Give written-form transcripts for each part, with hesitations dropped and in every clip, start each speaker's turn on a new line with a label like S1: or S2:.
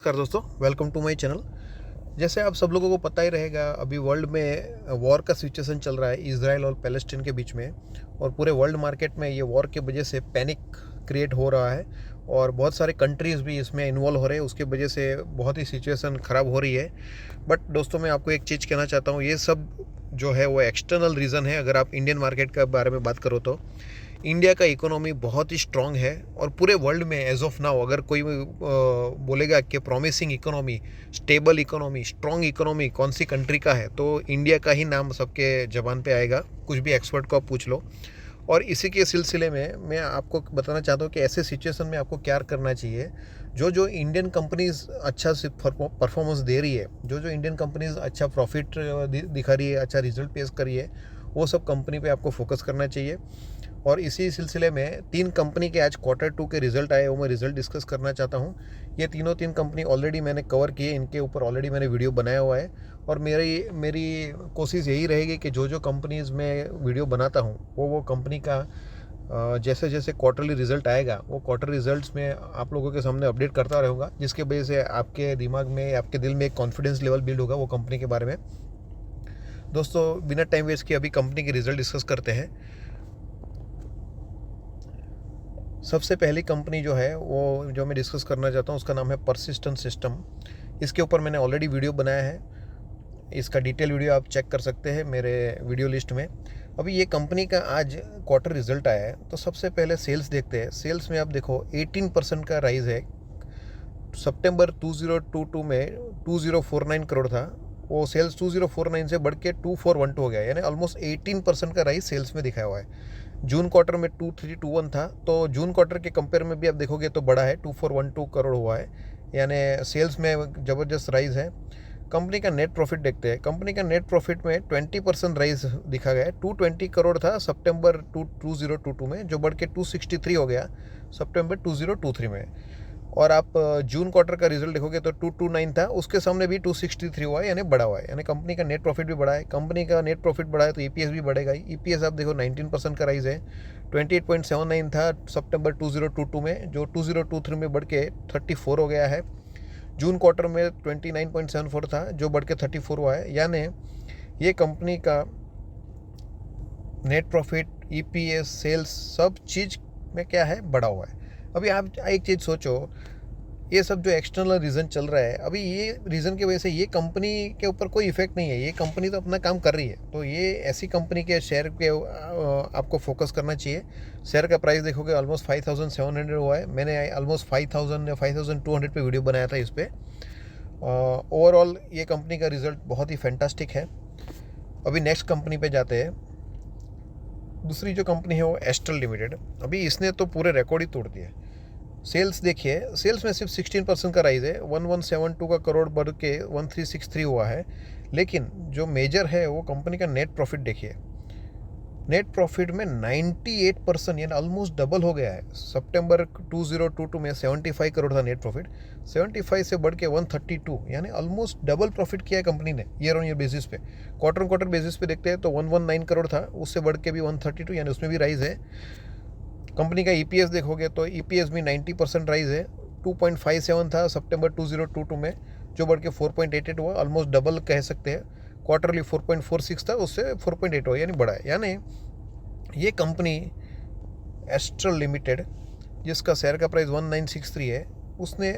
S1: नमस्कार दोस्तों, welcome to my channel. जैसे आप सब लोगों को पता ही रहेगा, अभी वर्ल्ड में वॉर का सिचुएशन चल रहा है इजराइल और पैलेस्टीन के बीच में। और पूरे वर्ल्ड मार्केट में ये वॉर की वजह से पैनिक क्रिएट हो रहा है और बहुत सारे कंट्रीज़ भी इसमें इन्वॉल्व हो रहे हैं। उसके वजह से बहुत ही सिचुएशन ख़राब हो रही है। बट दोस्तों, मैं आपको एक चीज़ कहना चाहता हूँ, ये सब जो है वो एक्सटर्नल रीज़न है। अगर आप इंडियन मार्केट के बारे में बात करो तो इंडिया का इकोनॉमी बहुत ही स्ट्रांग है और पूरे वर्ल्ड में एज ऑफ नाउ अगर कोई बोलेगा कि promising economy, stable economy, strong economy कौन सी कंट्री का है तो इंडिया का ही नाम सबके ज़बान पे आएगा। कुछ भी एक्सपर्ट को आप पूछ लो। और इसी के सिलसिले में मैं आपको बताना चाहता हूँ कि ऐसे सिचुएशन में आपको क्या करना चाहिए। जो जो इंडियन कंपनीज अच्छा से परफॉर्मेंस दे रही है, जो जो इंडियन कंपनीज अच्छा प्रॉफिट दिखा रही है, अच्छा रिजल्ट पेश कर रही है, वो सब कंपनी पे आपको फोकस करना चाहिए। और इसी सिलसिले में 3 कंपनी के आज Q2 के रिज़ल्ट आए, वो मैं रिज़ल्ट डिस्कस करना चाहता हूँ। ये तीन कंपनी ऑलरेडी मैंने कवर किए, इनके ऊपर ऑलरेडी मैंने वीडियो बनाया हुआ है। और मेरी मेरी कोशिश यही रहेगी कि जो जो कंपनीज़ में वीडियो बनाता हूँ वो कंपनी का जैसे जैसे क्वार्टरली रिज़ल्ट आएगा वो क्वार्टर रिज़ल्ट्स में आप लोगों के सामने अपडेट करता रहूँगा, जिसके वजह से आपके दिमाग में, आपके दिल में एक कॉन्फिडेंस लेवल बिल्ड होगा वो कंपनी के बारे में। दोस्तों, बिना टाइम वेस्ट किए अभी कंपनी के रिज़ल्ट डिस्कस करते हैं। सबसे पहली कंपनी जो है वो जो मैं डिस्कस करना चाहता हूँ उसका नाम है परसिस्टेंट सिस्टम। इसके ऊपर मैंने ऑलरेडी वीडियो बनाया है, इसका डिटेल वीडियो आप चेक कर सकते हैं मेरे वीडियो लिस्ट में। अभी ये कंपनी का आज क्वार्टर रिजल्ट आया है तो सबसे पहले सेल्स देखते हैं। सेल्स में आप देखो 18% का राइज है। सितंबर 2022 में 2049 करोड़ था, वो सेल्स 2049 से बढ़ के 2412 हो गया, यानी ऑलमोस्ट 18% का राइज सेल्स में दिखाया हुआ है। जून क्वार्टर में 2321 था, तो जून क्वार्टर के कंपेयर में भी आप देखोगे तो बड़ा है, 2412 करोड़ हुआ है, यानी सेल्स में ज़बरदस्त राइज है। कंपनी का नेट प्रॉफिट देखते हैं। कंपनी का नेट प्रॉफिट में 20% राइज दिखा गया है। 220 करोड़ था सितंबर 2022 में, जो बढ़ के 263 हो गया सितंबर 2023 में। और आप जून क्वार्टर का रिजल्ट देखोगे तो 229 था, उसके सामने भी 263 हुआ है, यानी बढ़ा हुआ है, यानी कंपनी का नेट प्रॉफिट भी बढ़ा है। कंपनी का नेट प्रॉफिट बढ़ा है तो ईपीएस भी बढ़ेगा ही। ईपीएस आप देखो 19% का राइज है। 28.79 था सितंबर 2022 में, जो 2023 में बढ़ के 34 हो गया है। जून क्वार्टर में 29.74 था, जो बढ़ के 34 हुआ है, यानी ये कंपनी का नेट प्रॉफिट, ईपीएस, सेल्स सब चीज़ में क्या है, बढ़ा हुआ है। अभी आप एक चीज़ सोचो, ये सब जो एक्सटर्नल रीज़न चल रहा है, अभी ये रीज़न की वजह से ये कंपनी के ऊपर कोई इफेक्ट नहीं है। ये कंपनी तो अपना काम कर रही है, तो ये ऐसी कंपनी के शेयर के आपको फोकस करना चाहिए। शेयर का प्राइस देखोगे ऑलमोस्ट 5700 हुआ है। मैंने ऑलमोस्ट 5000 या 5200 पे वीडियो बनाया था इस पर। ओवरऑल ये कंपनी का रिज़ल्ट बहुत ही फैंटास्टिक है। अभी नेक्स्ट कंपनी पे जाते हैं। दूसरी जो कंपनी है वो एस्ट्रल लिमिटेड। अभी इसने तो पूरे रिकॉर्ड ही तोड़ दिए। सेल्स देखिए, सेल्स में सिर्फ 16% का राइज है, 1172 का करोड़ बढ़ के 1363 हुआ है। लेकिन जो मेजर है वो कंपनी का नेट प्रॉफिट देखिए। नेट प्रॉफिट में 98%, यानी ऑलमोस्ट डबल हो गया है। सितंबर 2022 में 75 करोड़ था नेट प्रॉफिट, 75 से बढ़ के 132, यानी ऑलमोस्ट डबल प्रॉफिट किया है कंपनी ने ईयर ऑन ईयर बेसिस पे। क्वार्टर क्वार्टर बेसिस पे देखते हैं तो 119 करोड़ था, उससे बढ़ के भी 132, यानी उसमें भी राइज है। कंपनी का ईपीएस देखोगे तो ईपीएस भी 90% राइज है। 2.57 था सितंबर 2022 में, जो बढ़ के 4.88 हुआ, ऑलमोस्ट डबल कह सकते हैं। क्वार्टरली 4.46 था, उससे 4.8 हुआ, यानी बढ़ा है। यानी ये कंपनी एस्ट्रल लिमिटेड, जिसका शेयर का प्राइस 1963 है, उसने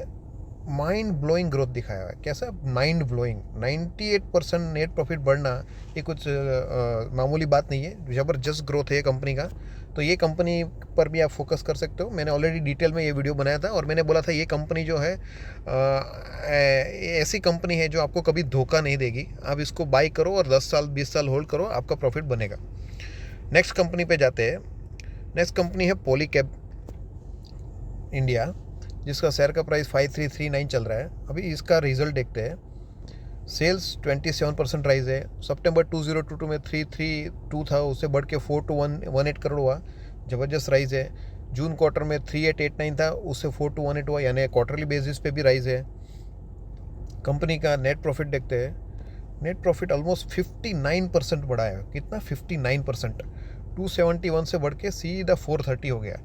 S1: माइंड ब्लोइंग ग्रोथ दिखाया है। कैसा माइंड ब्लोइंग, 98% नेट प्रॉफिट बढ़ना ये कुछ मामूली बात नहीं है, ज़बरदस्त ग्रोथ है ये कंपनी का। तो ये कंपनी पर भी आप फोकस कर सकते हो। मैंने ऑलरेडी डिटेल में ये वीडियो बनाया था और मैंने बोला था ये कंपनी जो है ऐसी कंपनी है जो आपको कभी धोखा नहीं देगी। आप इसको बाई करो और 10 साल 20 साल होल्ड करो, आपका प्रॉफिट बनेगा। नेक्स्ट कंपनी पे जाते हैं। नेक्स्ट कंपनी है पॉलीकैब इंडिया, जिसका शेयर का प्राइस 5339 चल रहा है। अभी इसका रिजल्ट देखते हैं। सेल्स 27% राइज है। सितंबर 2022 में 332 था, उससे बढ़ के 4218 करोड़ हुआ, ज़बरदस्त राइज है। जून क्वार्टर में 3889 था, उससे 4218 हुआ, यानी क्वार्टरली बेसिस पे भी राइज है। कंपनी का नेट प्रॉफिट देखते हैं। नेट प्रॉफिट ऑलमोस्ट 59% बढ़ा है। कितना, 59%, 271 से बढ़ के सीधा 430 हो गया।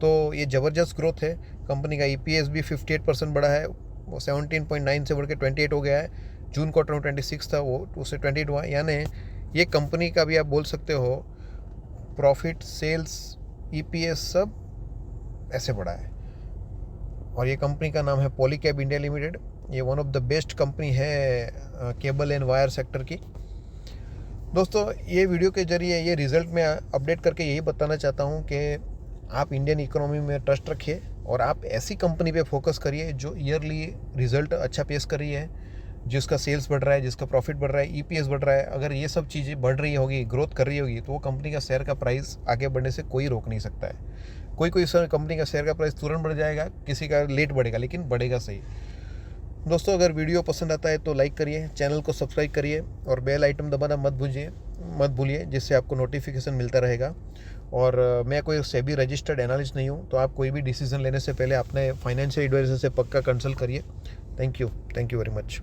S1: तो ये ज़बरदस्त ग्रोथ है। कंपनी का ईपीएस भी 58% बढ़ा है। वो 17.9 से बढ़ के 28 हो गया है। जून क्वार्टर में 26 था, वो उससे 28 हुआ। यानी ये कंपनी का भी आप बोल सकते हो प्रॉफिट, सेल्स, EPS सब ऐसे बढ़ा है। और ये कंपनी का नाम है पॉलीकैब इंडिया लिमिटेड। ये one of the best company है केबल एंड वायर सेक्टर की। दोस्तों, ये वीडियो के जरिए ये रिज़ल्ट में अपडेट करके यही बताना चाहता हूँ कि आप इंडियन इकोनॉमी में ट्रस्ट रखिए और आप ऐसी कंपनी पे फोकस करिए जो ईयरली रिज़ल्ट अच्छा पेश कर रही है, जिसका सेल्स बढ़ रहा है, जिसका प्रॉफिट बढ़ रहा है, EPS बढ़ रहा है। अगर ये सब चीज़ें बढ़ रही होगी, ग्रोथ कर रही होगी, तो वो कंपनी का शेयर का प्राइस आगे बढ़ने से कोई रोक नहीं सकता है। कोई कंपनी का शेयर का प्राइस तुरंत बढ़ जाएगा, किसी का लेट बढ़ेगा, लेकिन बढ़ेगा सही। दोस्तों, अगर वीडियो पसंद आता है तो लाइक करिए, चैनल को सब्सक्राइब करिए और बेल आइटम दबाना मत भूलिए, जिससे आपको नोटिफिकेशन मिलता रहेगा। और मैं कोई सेबी रजिस्टर्ड एनालिस्ट नहीं हूँ, तो आप कोई भी डिसीजन लेने से पहले अपने फाइनेंशियल एडवाइजर से पक्का कंसल्ट करिए। Thank you very much.